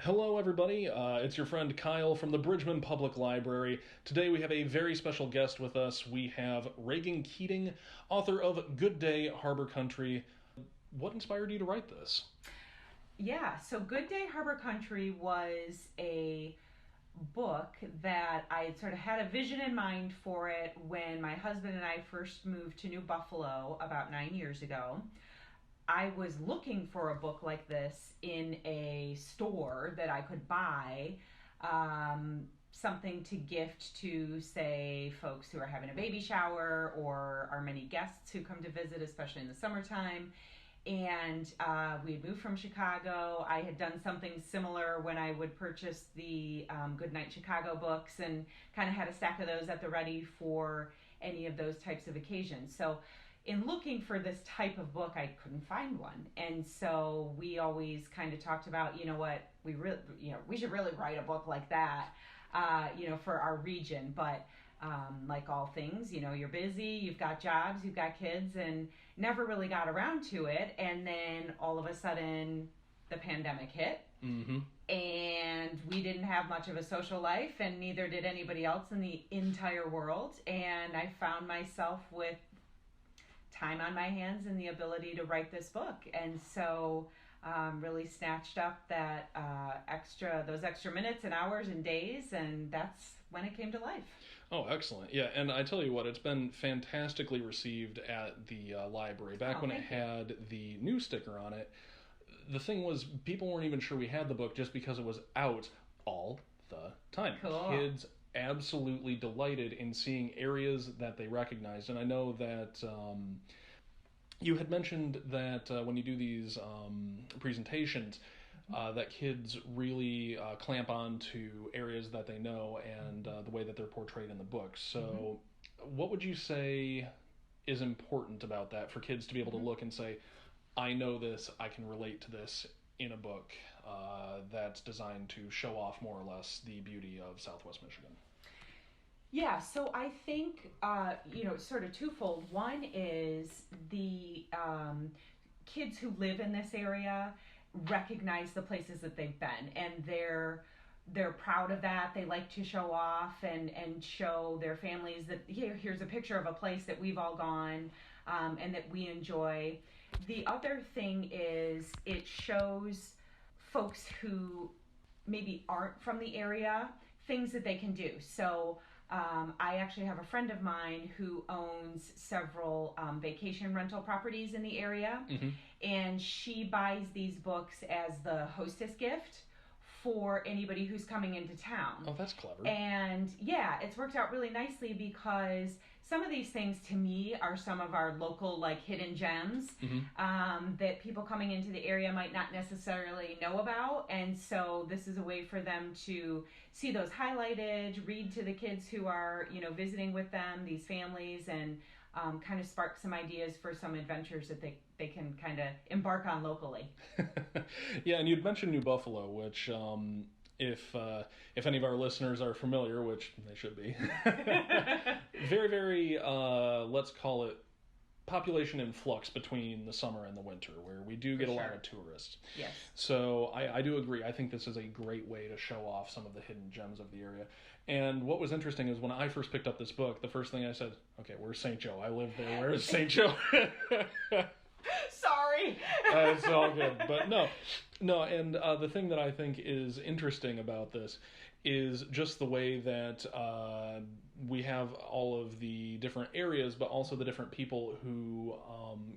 Hello, everybody. It's your friend Kyle from the Bridgman Public Library. Today we have a very special guest with us. We have Regan Keating, author of Good Day, Harbor Country. What inspired you to write this? Yeah, so Good Day, Harbor Country was a book that I sort of had a vision in mind for it when my husband and I first moved to New Buffalo about 9 years ago. I was looking for a book like this in a store that I could buy, something to gift to, say, folks who are having a baby shower or our many guests who come to visit, especially in the summertime. And we had moved from Chicago. I had done something similar when I would purchase the Goodnight Chicago books and kind of had a stack of those at the ready for any of those types of occasions. So in looking for this type of book, I couldn't find one. And so we always kind of talked about, we should really write a book like that, for our region. But like all things, you're busy, you've got jobs, you've got kids, and never really got around to it. And then all of a sudden, the pandemic hit. Mm-hmm. And we didn't have much of a social life, and neither did anybody else in the entire world. And I found myself with time on my hands and the ability to write this book. And so really snatched up that those extra minutes and hours and days, and that's when it came to life. Oh, excellent. Yeah, and I tell you what, it's been fantastically received at the library. Back when it had the new sticker on it, the thing was people weren't even sure we had the book just because it was out all the time. Cool. Kids absolutely delighted in seeing areas that they recognized. And I know that you had mentioned that when you do these presentations, that kids really clamp on to areas that they know and the way that they're portrayed in the book. So what would you say is important about that for kids to be able to look and say, I know this, I can relate to this in a book that's designed to show off more or less the beauty of Southwest Michigan? Yeah, so I think, sort of twofold. One is the kids who live in this area recognize the places that they've been, and they're proud of that. They like to show off and show their families that here's a picture of a place that we've all gone and that we enjoy. The other thing is it shows folks who maybe aren't from the area things that they can do. So I actually have a friend of mine who owns several vacation rental properties in the area, and she buys these books as the hostess gift for anybody who's coming into town. Oh, that's clever. And yeah, it's worked out really nicely because some of these things to me are some of our local hidden gems that people coming into the area might not necessarily know about. And so this is a way for them to see those highlighted, read to the kids who are, visiting with them, these families, and kind of spark some ideas for some adventures that they can kind of embark on locally. Yeah, and you'd mentioned New Buffalo, which if any of our listeners are familiar, which they should be, very, very, let's call it, population in flux between the summer and the winter, where we do get a lot of tourists. Yes. So I do agree. I think this is a great way to show off some of the hidden gems of the area. And what was interesting is when I first picked up this book, the first thing I said, okay, where's St. Joe? I live there. Where's St. Joe? Sorry. It's all good. But no. And the thing that I think is interesting about this is just the way that we have all of the different areas, but also the different people who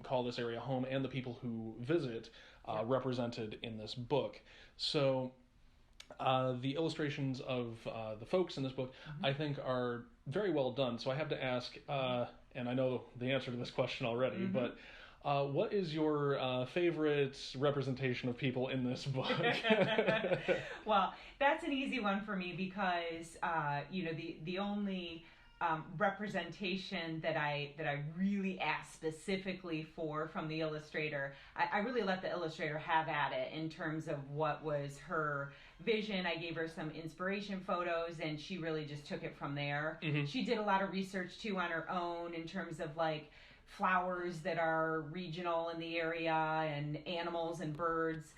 call this area home and the people who visit represented in this book. So the illustrations of the folks in this book, I think, are very well done. So I have to ask, and I know the answer to this question already, but what is your favorite representation of people in this book? Well, that's an easy one for me because, the only representation that I really asked specifically from the illustrator, I really let the illustrator have at it in terms of what was her vision. I gave her some inspiration photos, and she really just took it from there. She did a lot of research, too, on her own in terms of, flowers that are regional in the area and animals and birds.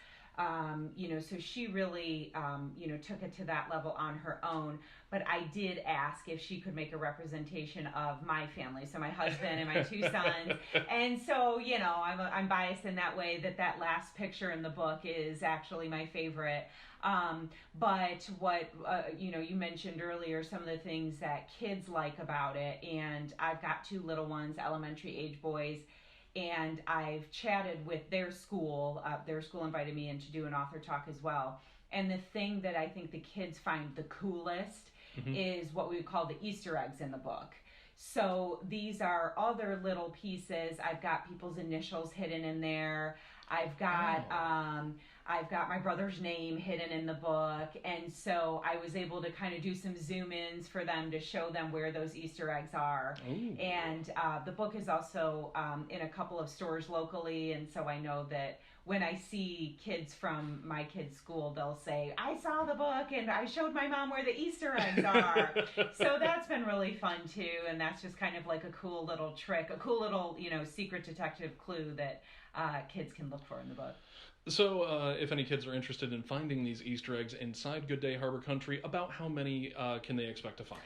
So she really, took it to that level on her own. But I did ask if she could make a representation of my family, so my husband and my two sons. And so, I'm biased in that way that last picture in the book is actually my favorite. But what, you mentioned earlier, some of the things that kids like about it, and I've got two little ones, elementary age boys, and I've chatted with their school. Their school invited me in to do an author talk as well. And the thing that I think the kids find the coolest is what we would call the Easter eggs in the book. So these are other little pieces. I've got people's initials hidden in there. I've got my brother's name hidden in the book, and so I was able to kind of do some zoom-ins for them to show them where those Easter eggs are. Ooh. And the book is also in a couple of stores locally, and so I know that when I see kids from my kids' school, they'll say, I saw the book and I showed my mom where the Easter eggs are. So that's been really fun too, and that's just kind of like a cool little trick, a cool little, secret detective clue that kids can look for in the book. So, if any kids are interested in finding these Easter eggs inside Good Day Harbor Country, about how many can they expect to find?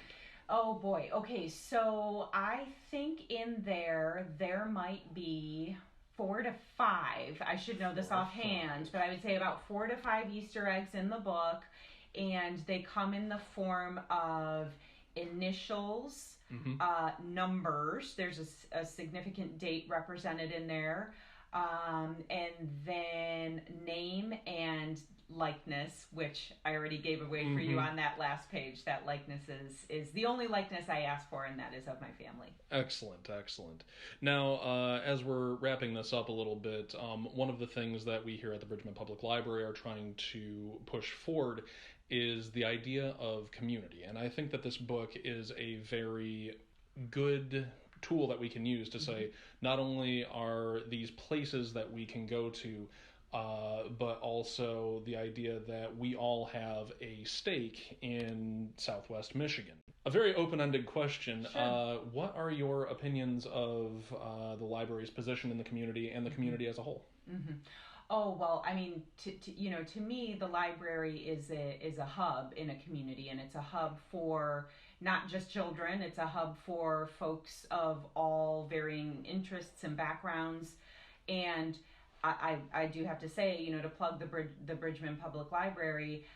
Oh boy. Okay, so I think in there might be 4 to 5. I should know this offhand, but I would say about 4 to 5 Easter eggs in the book, and they come in the form of initials, numbers. There's a significant date represented in there. And then name and likeness, which I already gave away for you on that last page. That likeness is the only likeness I asked for, and that is of my family. Excellent. Now, as we're wrapping this up a little bit, one of the things that we here at the Bridgman Public Library are trying to push forward is the idea of community. And I think that this book is a very good tool that we can use to say not only are these places that we can go to, but also the idea that we all have a stake in Southwest Michigan. A very open-ended question. Sure. What are your opinions of the library's position in the community and the community as a whole? Oh, well, I mean, to me, the library is a hub in a community, and it's a hub for not just children. It's a hub for folks of all varying interests and backgrounds. And I do have to say, to plug the Bridgman Public Library,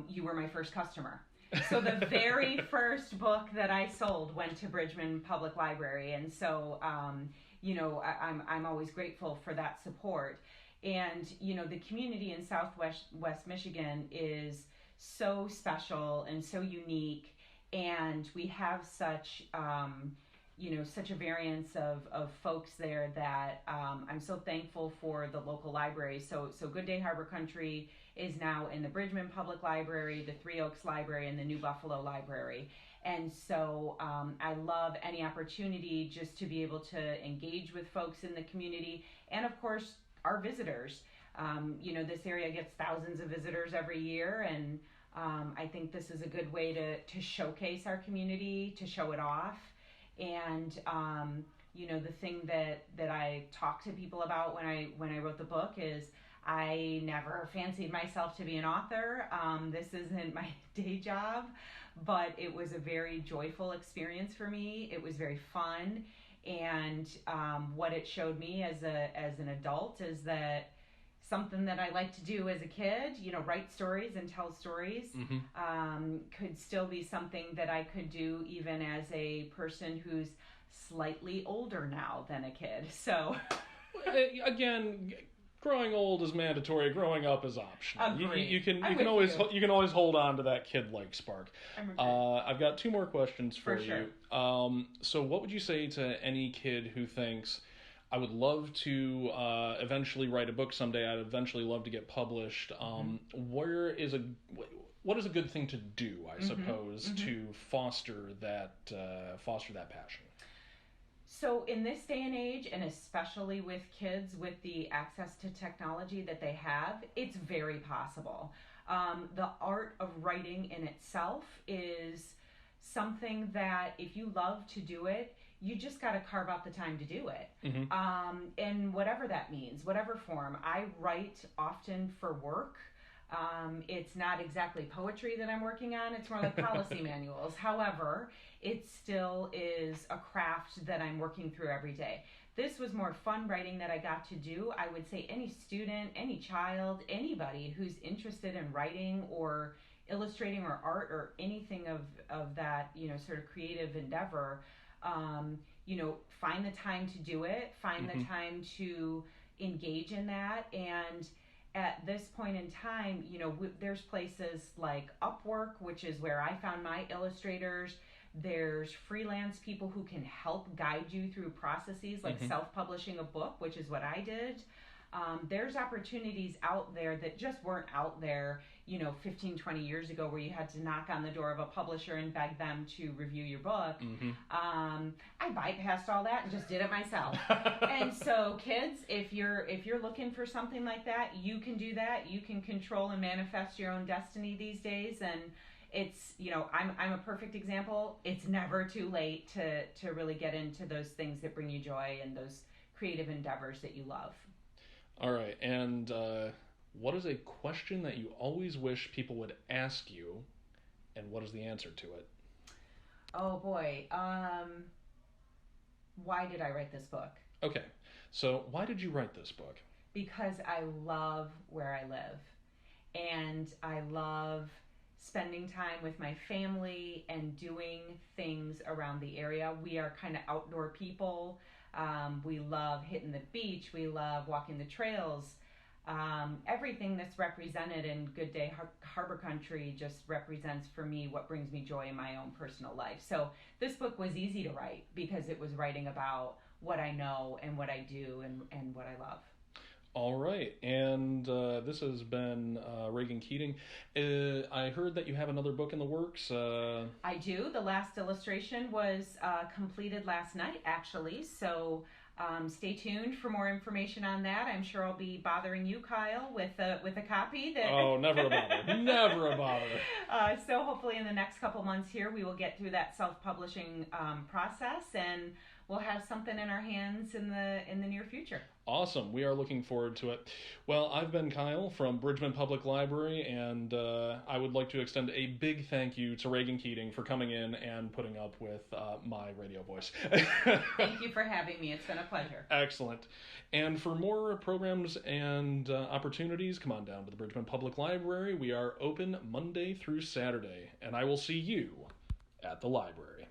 you were my first customer. So the very first book that I sold went to Bridgman Public Library, and so I'm always grateful for that support. And the community in Southwest Michigan is so special and so unique, and we have such such a variance of folks there that I'm so thankful for the local libraries. So Good Day Harbor Country is now in the Bridgman Public Library, the Three Oaks Library, and the New Buffalo Library. And so I love any opportunity just to be able to engage with folks in the community, and of course our visitors. This area gets thousands of visitors every year, and I think this is a good way to showcase our community, to show it off. And the thing that I talk to people about when I wrote the book is I never fancied myself to be an author. This isn't my day job, but it was a very joyful experience for me. It was very fun. And what it showed me as an adult is that something that I liked to do as a kid, write stories and tell stories, could still be something that I could do even as a person who's slightly older now than a kid. So, again, growing old is mandatory. Growing up is optional. Agreed. You can always hold on to that kid-like spark. I've got 2 more questions for you. Sure. So, what would you say to any kid who thinks, I would love to eventually write a book someday. I'd eventually love to get published. What is a good thing to do, I suppose, to foster that passion? So in this day and age, and especially with kids, with the access to technology that they have, it's very possible. The art of writing in itself is something that if you love to do it, you just got to carve out the time to do it. Mm-hmm. And whatever that means, whatever form. I write often for work. It's not exactly poetry that I'm working on. It's more like policy manuals. However, it still is a craft that I'm working through every day. This was more fun writing that I got to do. I would say any student, any child, anybody who's interested in writing or illustrating or art or anything of that, sort of creative endeavor, find the time to do it, find the time to engage in that. And at this point in time, there's places like Upwork, which is where I found my illustrators. There's freelance people who can help guide you through processes like self-publishing a book, which is what I did. There's opportunities out there that just weren't out there, 15, 20 years ago, where you had to knock on the door of a publisher and beg them to review your book. I bypassed all that and just did it myself. And so kids, if you're looking for something like that, you can do that. You can control and manifest your own destiny these days. And it's, I'm a perfect example. It's never too late to really get into those things that bring you joy and those creative endeavors that you love. All right, and what is a question that you always wish people would ask you, and what is the answer to it? Oh boy, why did I write this book? Okay, so why did you write this book? Because I love where I live, and I love spending time with my family and doing things around the area. We are kind of outdoor people. We love hitting the beach. We love walking the trails. Everything that's represented in Good Day Harbor Country just represents for me what brings me joy in my own personal life. So this book was easy to write because it was writing about what I know and what I do and what I love. All right, and this has been Regan Keating. I heard that you have another book in the works. I do. The last illustration was completed last night, actually, so stay tuned for more information on that. I'm sure I'll be bothering you, Kyle, with a copy. Oh, never a bother. Never a bother. So hopefully in the next couple months here, we will get through that self-publishing process, and we'll have something in our hands in the near future. Awesome. We are looking forward to it. Well, I've been Kyle from Bridgman Public Library, and I would like to extend a big thank you to Regan Keating for coming in and putting up with my radio voice. Thank you for having me. It's been a pleasure. Excellent. And for more programs and opportunities, come on down to the Bridgman Public Library. We are open Monday through Saturday, and I will see you at the library.